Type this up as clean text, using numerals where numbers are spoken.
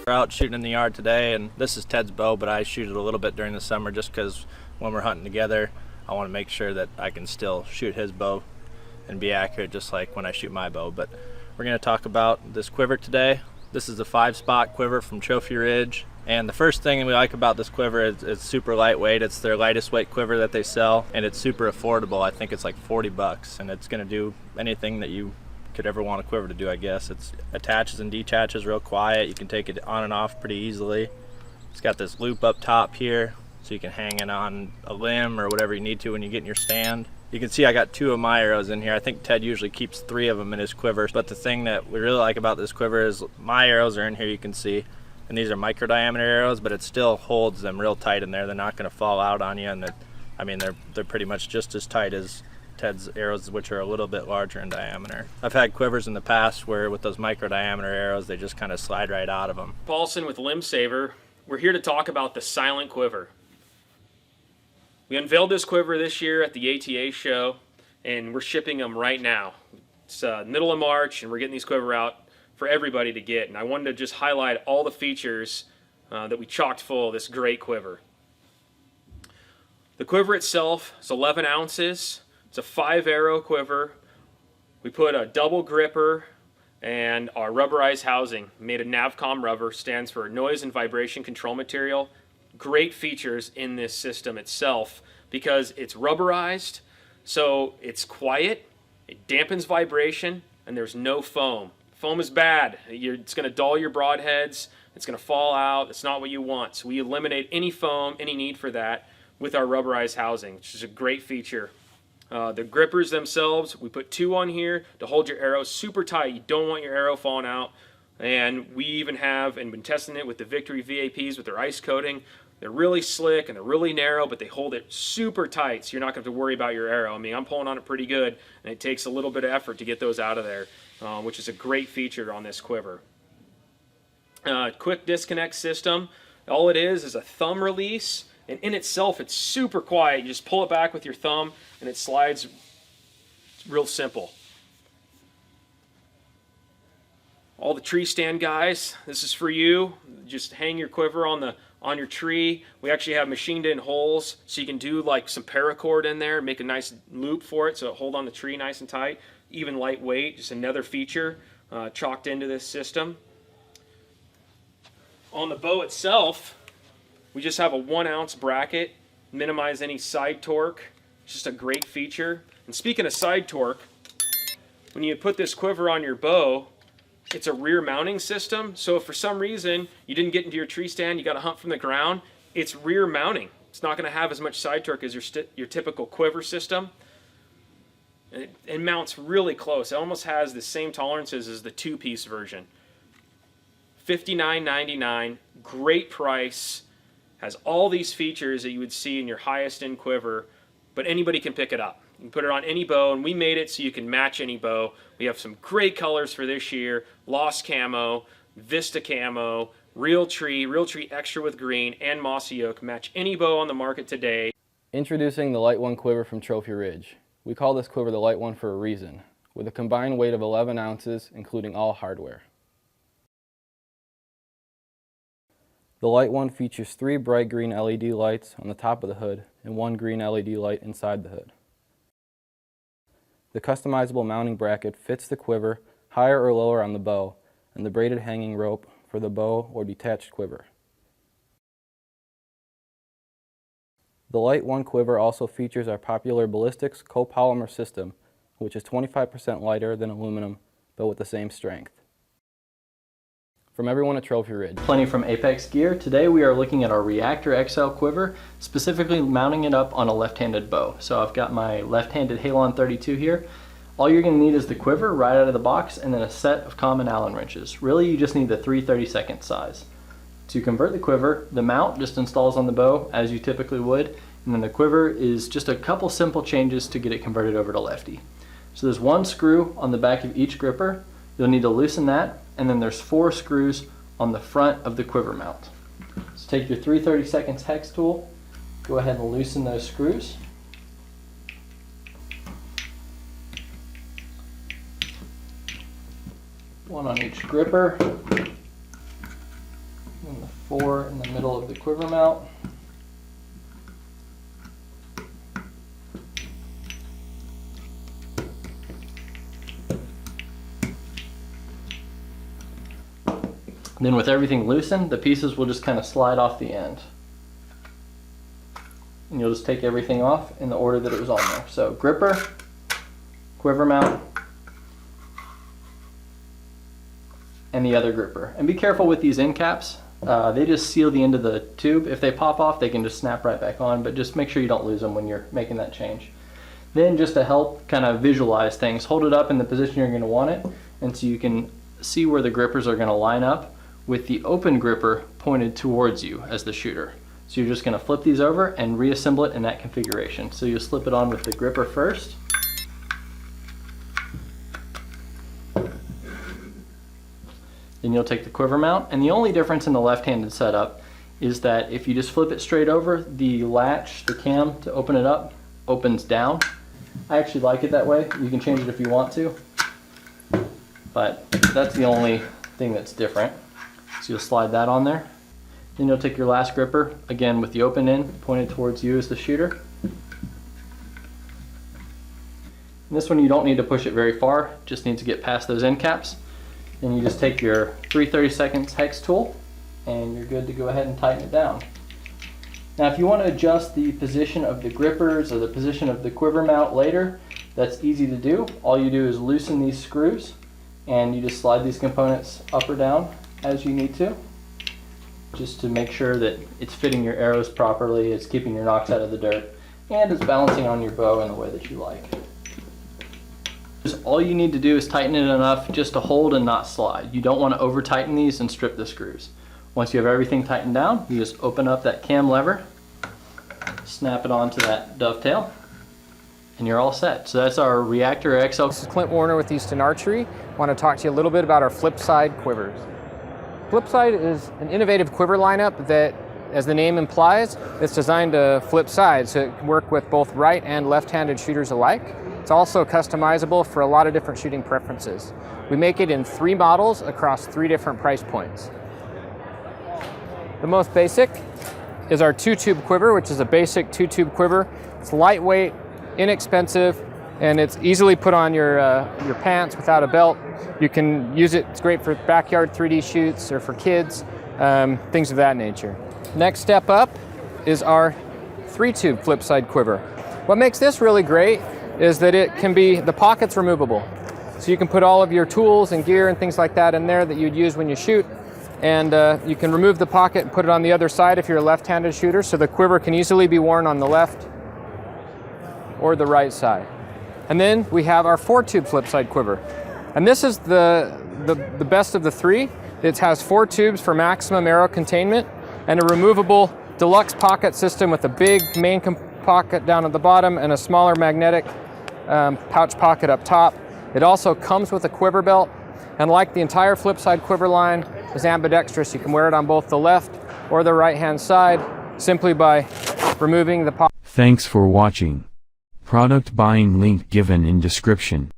We're out shooting in the yard today, and this is Ted's bow, but I shoot it a little bit during the summer just because when we're hunting together, I want to make sure that I can still shoot his bow and be accurate just like when I shoot my bow. But we're going to talk about this quiver today. This is the 5-spot quiver from Trophy Ridge. And the first thing we like about this quiver is it's super lightweight. It's their lightest weight quiver that they sell, and it's super affordable. I think it's like 40 bucks, and it's going to do anything that you could ever want a quiver to do, I guess. It attaches and detaches real quiet. You can take it on and off pretty easily. It's got this loop up top here, so you can hang it on a limb or whatever you need to when you get in your stand. You can see I got 2 of my arrows in here. I think Ted usually keeps 3 of them in his quiver, but the thing that we really like about this quiver is my arrows are in here, you can see, and these are micro diameter arrows, but it still holds them real tight in there. They're not going to fall out on you, and they're pretty much just as tight as Ted's arrows, which are a little bit larger in diameter. I've had quivers in the past where with those micro diameter arrows, they just kind of slide right out of them. Paulson with Limb Saver. We're here to talk about the Silent Quiver. We unveiled this quiver this year at the ATA show, and we're shipping them right now. It's middle of March, and we're getting these quiver out for everybody to get. And I wanted to just highlight all the features that we chocked full of this great quiver. The quiver itself is 11 ounces. It's a 5-arrow quiver. We put a double gripper and our rubberized housing made of Navcom rubber, stands for noise and vibration control material. Great features in this system itself because it's rubberized, so it's quiet, it dampens vibration, and there's no foam. Foam is bad. It's going to dull your broadheads, it's going to fall out, it's not what you want. So we eliminate any foam, any need for that with our rubberized housing, which is a great feature. The grippers themselves, we put 2 on here to hold your arrow super tight. You don't want your arrow falling out. And we even have, and been testing it with the Victory VAPs with their ice coating. They're really slick and they're really narrow, but they hold it super tight, so you're not going to have to worry about your arrow. I mean, I'm pulling on it pretty good, and it takes a little bit of effort to get those out of there, which is a great feature on this quiver. Quick disconnect system. All it is a thumb release. And in itself, it's super quiet. You just pull it back with your thumb, and it slides. It's real simple. All the tree stand guys, this is for you. Just hang your quiver on your tree. We actually have machined-in holes, so you can do like some paracord in there, make a nice loop for it, so it hold on the tree nice and tight. Even lightweight, just another feature chalked into this system. On the bow itself, we just have a 1-ounce bracket, minimize any side torque. It's just a great feature. And speaking of side torque, when you put this quiver on your bow, it's a rear mounting system. So if for some reason you didn't get into your tree stand, you got to hunt from the ground, it's rear mounting. It's not going to have as much side torque as your typical quiver system. And it mounts really close. It almost has the same tolerances as the 2-piece version. $59.99, great price. Has all these features that you would see in your highest end quiver, but anybody can pick it up. You can put it on any bow, and we made it so you can match any bow. We have some great colors for this year: Lost Camo, Vista Camo, Real Tree Extra with green, and Mossy Oak. Match any bow on the market today. Introducing the Light One quiver from Trophy Ridge. We call this quiver the Light One for a reason, with a combined weight of 11 ounces, including all hardware. The Light One features 3 bright green LED lights on the top of the hood and 1 green LED light inside the hood. The customizable mounting bracket fits the quiver higher or lower on the bow, and the braided hanging rope for the bow or detached quiver. The Light One quiver also features our popular ballistics copolymer system, which is 25% lighter than aluminum, but with the same strength. From everyone at Trophy Ridge. Plenty from Apex Gear. Today we are looking at our Reactor XL quiver, specifically mounting it up on a left-handed bow. So I've got my left-handed Halon 32 here. All you're going to need is the quiver right out of the box and then a set of common Allen wrenches. Really, you just need the 3/32 size. To convert the quiver, the mount just installs on the bow as you typically would, and then the quiver is just a couple simple changes to get it converted over to lefty. So there's 1 screw on the back of each gripper. You'll need to loosen that, and then there's 4 screws on the front of the quiver mount. So take your 3/32 hex tool, go ahead and loosen those screws. One on each gripper. 4 in the middle of the quiver mount. Then with everything loosened, the pieces will just kind of slide off the end. And you'll just take everything off in the order that it was on there. So gripper, quiver mount, and the other gripper. And be careful with these end caps. They just seal the end of the tube. If they pop off, they can just snap right back on, but just make sure you don't lose them when you're making that change. Then just to help kind of visualize things, hold it up in the position you're going to want it, and so you can see where the grippers are going to line up with the open gripper pointed towards you as the shooter. So you're just going to flip these over and reassemble it in that configuration. So you'll slip it on with the gripper first. Then you'll take the quiver mount, and the only difference in the left-handed setup is that if you just flip it straight over, the latch, the cam to open it up, opens down. I actually like it that way. You can change it if you want to, but that's the only thing that's different. So you'll slide that on there. Then you'll take your last gripper, again with the open end pointed towards you as the shooter. And this one you don't need to push it very far, just need to get past those end caps. Then you just take your 3/32 hex tool and you're good to go ahead and tighten it down. Now if you want to adjust the position of the grippers or the position of the quiver mount later, that's easy to do. All you do is loosen these screws and you just slide these components up or down as you need to, just to make sure that it's fitting your arrows properly, it's keeping your nocks out of the dirt, and it's balancing on your bow in the way that you like. Just all you need to do is tighten it enough just to hold and not slide. You don't want to over tighten these and strip the screws. Once you have everything tightened down, you just open up that cam lever, snap it onto that dovetail, and you're all set. So that's our Reactor XL. This is Clint Warner with Easton Archery. I want to talk to you a little bit about our flip side quivers. Flip side is an innovative quiver lineup that, as the name implies, it's designed to flip sides, so it can work with both right and left-handed shooters alike. It's also customizable for a lot of different shooting preferences. We make it in 3 models across 3 different price points. The most basic is our 2-tube quiver, which is a basic 2-tube quiver. It's lightweight, inexpensive, and it's easily put on your pants without a belt. You can use it, it's great for backyard 3D shoots or for kids, things of that nature. Next step up is our 3-tube flip side quiver. What makes this really great is that it can be, the pocket's removable. So you can put all of your tools and gear and things like that in there that you'd use when you shoot, and you can remove the pocket and put it on the other side if you're a left-handed shooter, so the quiver can easily be worn on the left or the right side. And then we have our 4-tube flip side quiver. And this is the best of the 3. It has 4 tubes for maximum arrow containment and a removable deluxe pocket system with a big main pocket down at the bottom and a smaller magnetic pouch pocket up top. It also comes with a quiver belt, and like the entire flip side quiver line is ambidextrous. You can wear it on both the left or the right hand side simply by removing the pocket. Thanks for watching. Product buying link given in description.